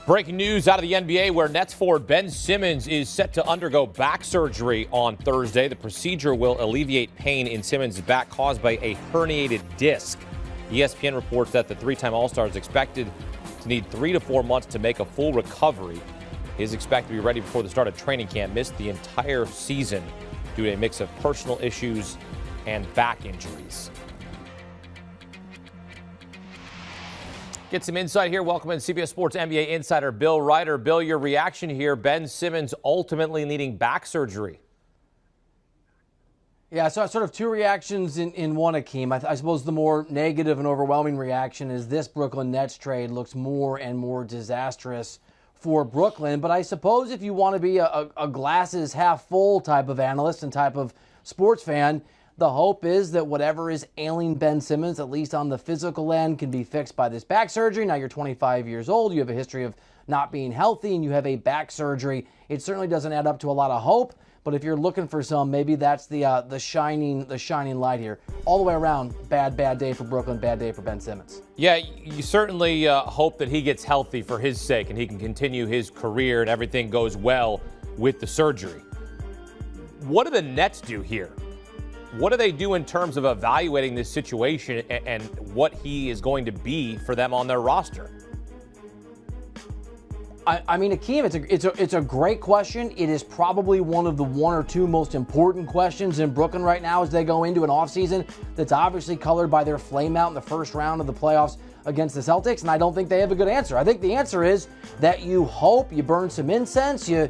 Breaking news out of the NBA where Nets forward Ben Simmons is set to undergo back surgery on Thursday. The procedure will alleviate pain in Simmons' back caused by a herniated disc. ESPN reports that the three-time All-Star is expected to need 3 to 4 months to make a full recovery. He is expected to be ready before the start of training camp. Missed the entire season due to a mix of personal issues and back injuries. Get some insight here. Welcome in CBS Sports NBA insider Bill Reiter. Bill, your reaction here, Ben Simmons ultimately needing back surgery. Yeah, so sort of two reactions in one, Akeem. I suppose the more negative and overwhelming reaction is this Brooklyn Nets trade looks more and more disastrous for Brooklyn. But I suppose if you want to be a glasses half full type of analyst and type of sports fan, the hope is that whatever is ailing Ben Simmons, at least on the physical end, can be fixed by this back surgery. Now you're 25 years old, you have a history of not being healthy, and you have a back surgery. It certainly doesn't add up to a lot of hope, but if you're looking for some, maybe that's the shining light here. All the way around, bad day for Brooklyn, bad day for Ben Simmons. Yeah, you certainly hope that he gets healthy for his sake and he can continue his career and everything goes well with the surgery. What do the Nets do here? What do they do in terms of evaluating this situation and what he is going to be for them on their roster? I mean, Akeem, it's a great question. It is probably one of the one or two most important questions in Brooklyn right now as they go into an offseason that's obviously colored by their flame out in the first round of the playoffs against the Celtics, and I don't think they have a good answer. I think the answer is that you hope, you burn some incense, you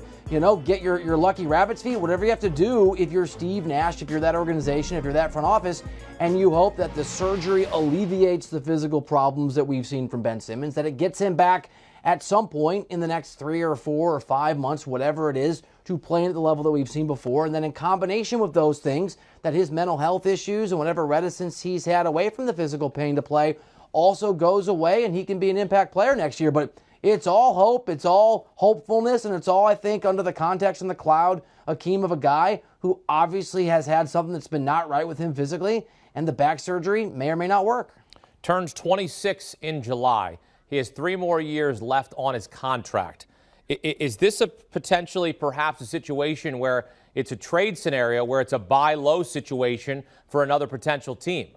get your lucky rabbit's feet, whatever you have to do if you're Steve Nash, if you're that organization, if you're that front office, and you hope that the surgery alleviates the physical problems that we've seen from Ben Simmons, that it gets him back at some point in the next 3 or 4 or 5 months, whatever it is, to play at the level that we've seen before. And then in combination with those things, that his mental health issues and whatever reticence he's had away from the physical pain to play also goes away and he can be an impact player next year. But it's all hope, it's all hopefulness, and it's all, I think, under the context and the cloud, Akeem, of a guy who obviously has had something that's been not right with him physically, and the back surgery may or may not work. Turns 26 in July. He has 3 more years left on his contract. Is this a potentially perhaps a situation where it's a trade scenario where it's a buy low situation for another potential team?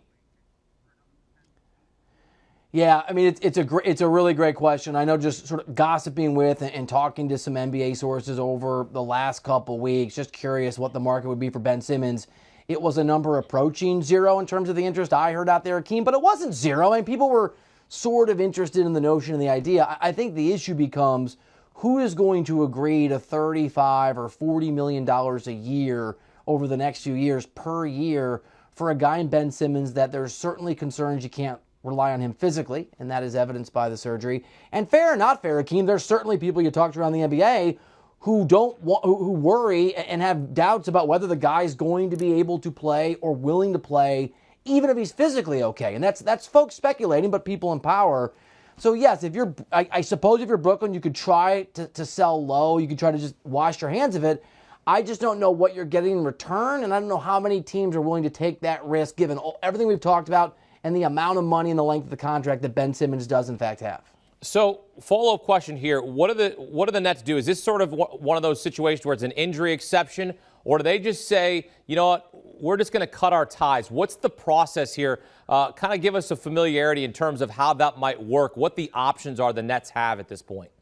Yeah, I mean, it's a really great question. I know, just sort of gossiping with and talking to some NBA sources over the last couple weeks, just curious what the market would be for Ben Simmons. It was a number approaching 0 in terms of the interest I heard out there, Akeem, but it wasn't 0. I mean, people were sort of interested in the notion and the idea. I think the issue becomes who is going to agree to $35 or $40 million a year over the next few years per year for a guy in Ben Simmons that there's certainly concerns you can't rely on him physically, and that is evidenced by the surgery. And fair or not fair, Akeem, there's certainly people you talk to around the NBA who who worry and have doubts about whether the guy's going to be able to play or willing to play, even if he's physically okay. And that's folks speculating, but people in power. So yes, I suppose if you're Brooklyn, you could try to sell low. You could try to just wash your hands of it. I just don't know what you're getting in return, and I don't know how many teams are willing to take that risk given everything we've talked about and the amount of money and the length of the contract that Ben Simmons does in fact have. So, follow-up question here. What do the Nets do? Is this sort of one of those situations where it's an injury exception, or do they just say, you know what, we're just going to cut our ties? What's the process here? Kind of give us a familiarity in terms of how that might work, what the options are the Nets have at this point.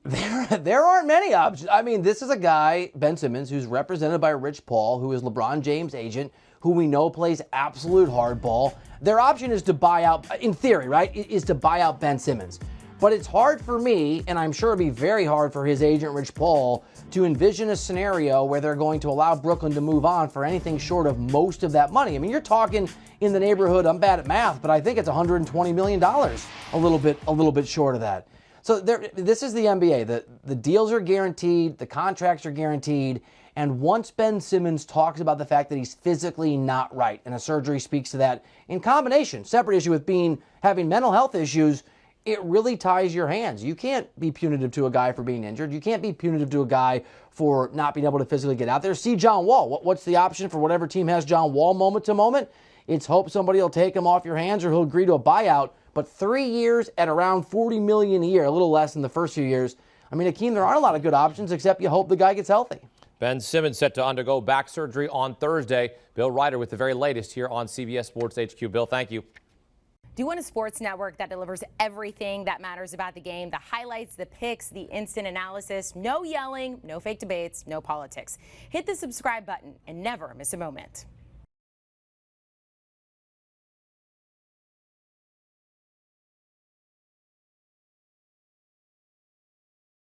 There aren't many options. I mean, this is a guy, Ben Simmons, who's represented by Rich Paul, who is LeBron James' agent, who we know plays absolute hardball. Their option is to buy out, in theory, right, is to buy out Ben Simmons. But it's hard for me, and I'm sure it'd be very hard for his agent, Rich Paul, to envision a scenario where they're going to allow Brooklyn to move on for anything short of most of that money. I mean, you're talking in the neighborhood, I'm bad at math, but I think it's $120 million, a little bit short of that. So this is the NBA. The deals are guaranteed, the contracts are guaranteed, and once Ben Simmons talks about the fact that he's physically not right, and a surgery speaks to that, in combination, separate issue with having mental health issues, it really ties your hands. You can't be punitive to a guy for being injured. You can't be punitive to a guy for not being able to physically get out there. See John Wall. What's the option for whatever team has John Wall moment to moment? It's hope somebody will take him off your hands or he'll agree to a buyout. But 3 years at around $40 million a year, a little less than the first few years. I mean, Akeem, there aren't a lot of good options except you hope the guy gets healthy. Ben Simmons set to undergo back surgery on Thursday. Bill Reiter with the very latest here on CBS Sports HQ. Bill, thank you. Do you want a sports network that delivers everything that matters about the game? The highlights, the picks, the instant analysis, no yelling, no fake debates, no politics. Hit the subscribe button and never miss a moment.